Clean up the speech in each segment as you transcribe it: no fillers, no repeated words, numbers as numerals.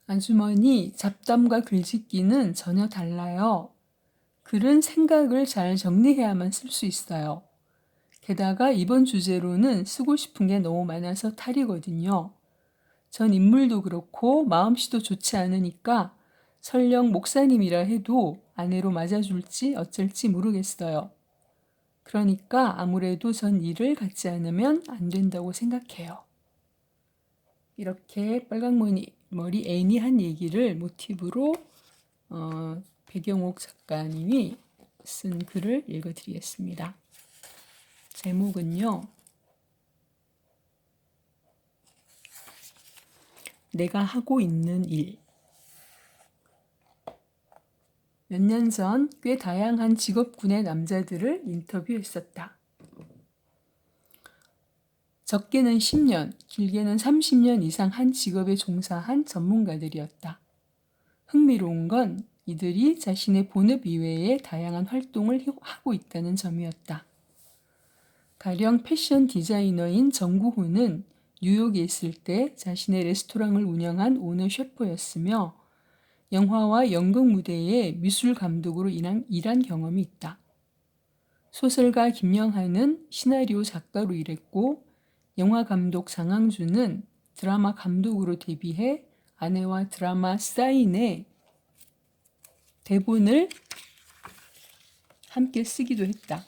아주머니, 잡담과 글짓기는 전혀 달라요. 글은 생각을 잘 정리해야만 쓸 수 있어요. 게다가 이번 주제로는 쓰고 싶은 게 너무 많아서 탈이거든요. 전 인물도 그렇고 마음씨도 좋지 않으니까 설령 목사님이라 해도 아내로 맞아줄지 어쩔지 모르겠어요. 그러니까 아무래도 전 일을 갖지 않으면 안 된다고 생각해요. 이렇게 빨강머리 애인이 한 얘기를 모티브로 배경옥 작가님이 쓴 글을 읽어드리겠습니다. 제목은요. 내가 하고 있는 일. 몇 년 전 꽤 다양한 직업군의 남자들을 인터뷰했었다. 적게는 10년, 길게는 30년 이상 한 직업에 종사한 전문가들이었다. 흥미로운 건 이들이 자신의 본업 이외에 다양한 활동을 하고 있다는 점이었다. 가령 패션 디자이너인 정구호는 뉴욕에 있을 때 자신의 레스토랑을 운영한 오너 셰프였으며 영화와 연극 무대의 미술 감독으로 일한 경험이 있다. 소설가 김영하는 시나리오 작가로 일했고 영화 감독 장항준은 드라마 감독으로 데뷔해 아내와 드라마 사인의 대본을 함께 쓰기도 했다.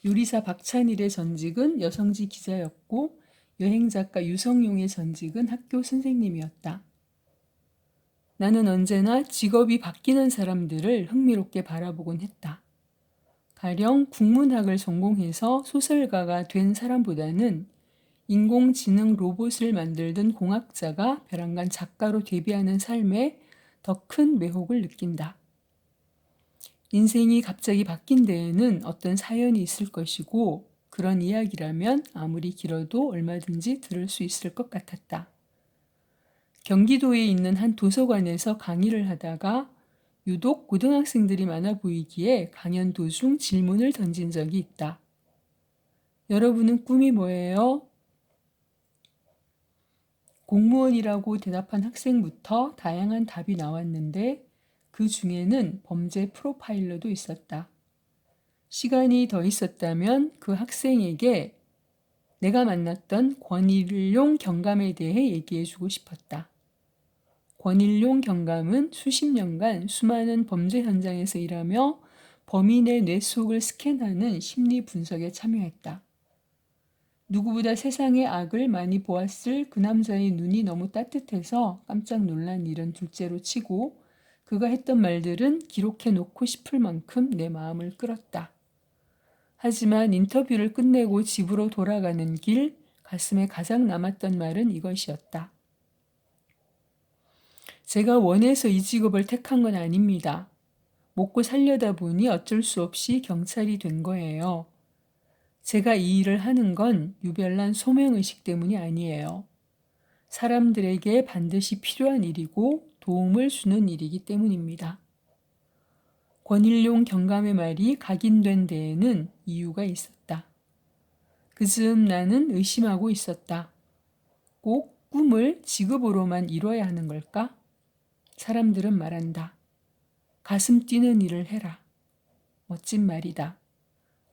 요리사 박찬일의 전직은 여성지 기자였고 여행작가 유성용의 전직은 학교 선생님이었다. 나는 언제나 직업이 바뀌는 사람들을 흥미롭게 바라보곤 했다. 가령 국문학을 전공해서 소설가가 된 사람보다는 인공지능 로봇을 만들던 공학자가 벼랑간 작가로 데뷔하는 삶에 더 큰 매혹을 느낀다. 인생이 갑자기 바뀐 데에는 어떤 사연이 있을 것이고 그런 이야기라면 아무리 길어도 얼마든지 들을 수 있을 것 같았다. 경기도에 있는 한 도서관에서 강의를 하다가 유독 고등학생들이 많아 보이기에 강연 도중 질문을 던진 적이 있다. 여러분은 꿈이 뭐예요? 공무원이라고 대답한 학생부터 다양한 답이 나왔는데 그 중에는 범죄 프로파일러도 있었다. 시간이 더 있었다면 그 학생에게 내가 만났던 권일용 경감에 대해 얘기해주고 싶었다. 권일용 경감은 수십 년간 수많은 범죄 현장에서 일하며 범인의 뇌 속을 스캔하는 심리 분석에 참여했다. 누구보다 세상의 악을 많이 보았을 그 남자의 눈이 너무 따뜻해서 깜짝 놀란 일은 둘째로 치고 그가 했던 말들은 기록해 놓고 싶을 만큼 내 마음을 끌었다. 하지만 인터뷰를 끝내고 집으로 돌아가는 길 가슴에 가장 남았던 말은 이것이었다. 제가 원해서 이 직업을 택한 건 아닙니다. 먹고 살려다 보니 어쩔 수 없이 경찰이 된 거예요. 제가 이 일을 하는 건 유별난 소명의식 때문이 아니에요. 사람들에게 반드시 필요한 일이고 도움을 주는 일이기 때문입니다. 권일용 경감의 말이 각인된 데에는 이유가 있었다. 그즈음 나는 의심하고 있었다. 꼭 꿈을 직업으로만 이뤄야 하는 걸까? 사람들은 말한다. 가슴 뛰는 일을 해라. 멋진 말이다.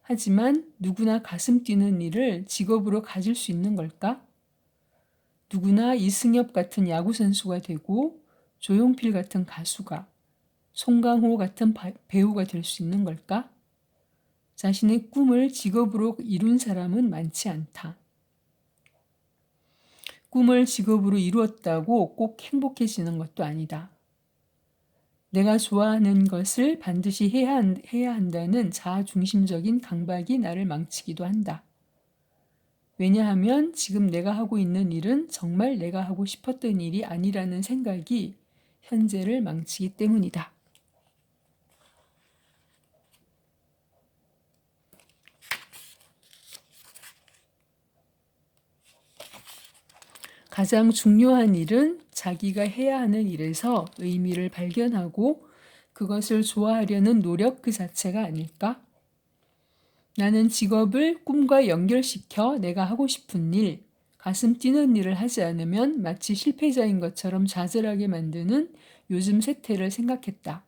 하지만 누구나 가슴 뛰는 일을 직업으로 가질 수 있는 걸까? 누구나 이승엽 같은 야구선수가 되고 조용필 같은 가수가, 송강호 같은 배우가 될 수 있는 걸까? 자신의 꿈을 직업으로 이룬 사람은 많지 않다. 꿈을 직업으로 이루었다고 꼭 행복해지는 것도 아니다. 내가 좋아하는 것을 반드시 해야 한다는 자아중심적인 강박이 나를 망치기도 한다. 왜냐하면 지금 내가 하고 있는 일은 정말 내가 하고 싶었던 일이 아니라는 생각이 현재를 망치기 때문이다. 가장 중요한 일은 자기가 해야 하는 일에서 의미를 발견하고 그것을 좋아하려는 노력 그 자체가 아닐까? 나는 직업을 꿈과 연결시켜 내가 하고 싶은 일, 가슴 뛰는 일을 하지 않으면 마치 실패자인 것처럼 좌절하게 만드는 요즘 세태를 생각했다.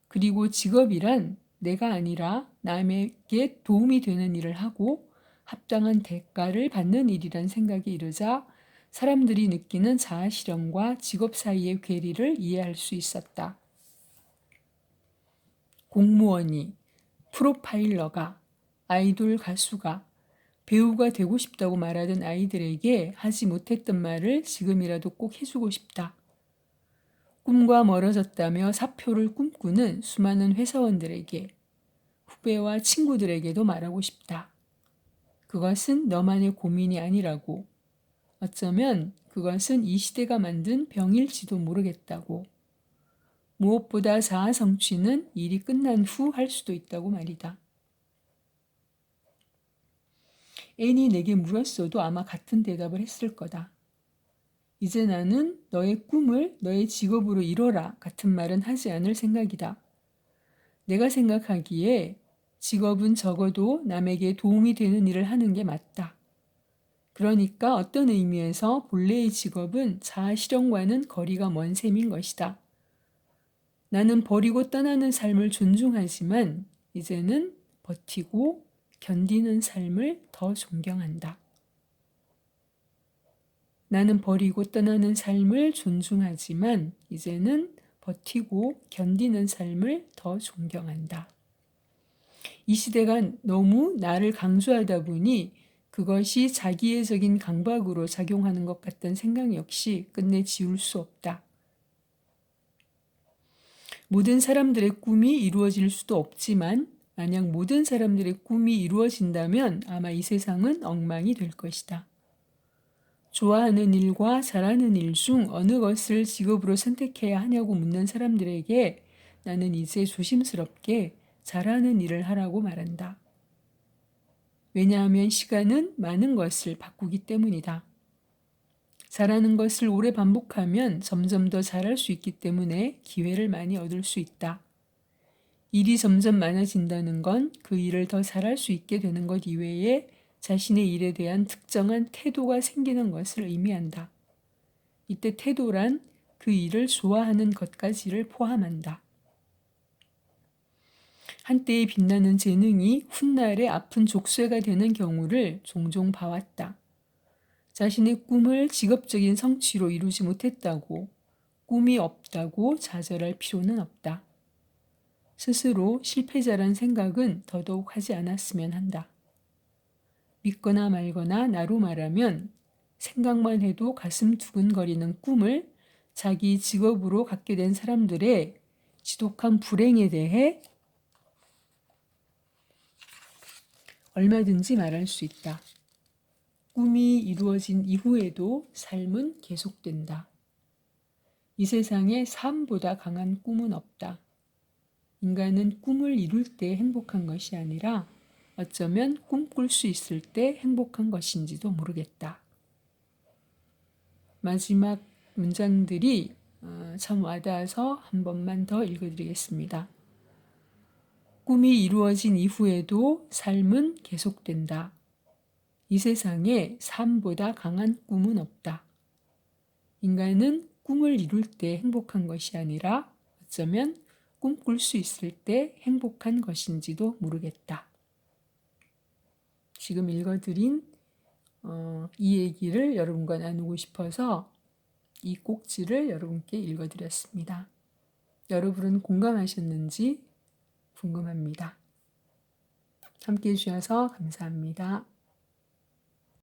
그리고 직업이란 내가 아니라 남에게 도움이 되는 일을 하고 합당한 대가를 받는 일이란 생각이 이르자 사람들이 느끼는 자아 실현과 직업 사이의 괴리를 이해할 수 있었다. 공무원이, 프로파일러가, 아이돌 가수가, 배우가 되고 싶다고 말하던 아이들에게 하지 못했던 말을 지금이라도 꼭 해주고 싶다. 꿈과 멀어졌다며 사표를 꿈꾸는 수많은 회사원들에게, 후배와 친구들에게도 말하고 싶다. 그것은 너만의 고민이 아니라고. 어쩌면 그것은 이 시대가 만든 병일지도 모르겠다고. 무엇보다 자아 성취는 일이 끝난 후 할 수도 있다고 말이다. 앤이 내게 물었어도 아마 같은 대답을 했을 거다. 이제 나는 너의 꿈을 너의 직업으로 이뤄라 같은 말은 하지 않을 생각이다. 내가 생각하기에 직업은 적어도 남에게 도움이 되는 일을 하는 게 맞다. 그러니까 어떤 의미에서 본래의 직업은 자아 실현과는 거리가 먼 셈인 것이다. 나는 버리고 떠나는 삶을 존중하지만 이제는 버티고 견디는 삶을 더 존경한다. 나는 버리고 떠나는 삶을 존중하지만 이제는 버티고 견디는 삶을 더 존경한다. 이 시대가 너무 나를 강조하다 보니 그것이 자기애적인 강박으로 작용하는 것 같다는 생각 역시 끝내 지울 수 없다. 모든 사람들의 꿈이 이루어질 수도 없지만 만약 모든 사람들의 꿈이 이루어진다면 아마 이 세상은 엉망이 될 것이다. 좋아하는 일과 잘하는 일 중 어느 것을 직업으로 선택해야 하냐고 묻는 사람들에게 나는 이제 조심스럽게 잘하는 일을 하라고 말한다. 왜냐하면 시간은 많은 것을 바꾸기 때문이다. 잘하는 것을 오래 반복하면 점점 더 잘할 수 있기 때문에 기회를 많이 얻을 수 있다. 일이 점점 많아진다는 건 그 일을 더 잘할 수 있게 되는 것 이외에 자신의 일에 대한 특정한 태도가 생기는 것을 의미한다. 이때 태도란 그 일을 좋아하는 것까지를 포함한다. 한때의 빛나는 재능이 훗날의 아픈 족쇄가 되는 경우를 종종 봐왔다. 자신의 꿈을 직업적인 성취로 이루지 못했다고, 꿈이 없다고 좌절할 필요는 없다. 스스로 실패자란 생각은 더더욱 하지 않았으면 한다. 믿거나 말거나 나로 말하면 생각만 해도 가슴 두근거리는 꿈을 자기 직업으로 갖게 된 사람들의 지독한 불행에 대해 얼마든지 말할 수 있다. 꿈이 이루어진 이후에도 삶은 계속된다. 이 세상에 삶보다 강한 꿈은 없다. 인간은 꿈을 이룰 때 행복한 것이 아니라 어쩌면 꿈꿀 수 있을 때 행복한 것인지도 모르겠다. 마지막 문장들이 참 와닿아서 한 번만 더 읽어드리겠습니다. 꿈이 이루어진 이후에도 삶은 계속된다. 이 세상에 삶보다 강한 꿈은 없다. 인간은 꿈을 이룰 때 행복한 것이 아니라 어쩌면 꿈꿀 수 있을 때 행복한 것인지도 모르겠다. 지금 읽어드린 이 얘기를 여러분과 나누고 싶어서 이 꼭지를 여러분께 읽어드렸습니다. 여러분은 공감하셨는지 궁금합니다. 함께 해주셔서 감사합니다.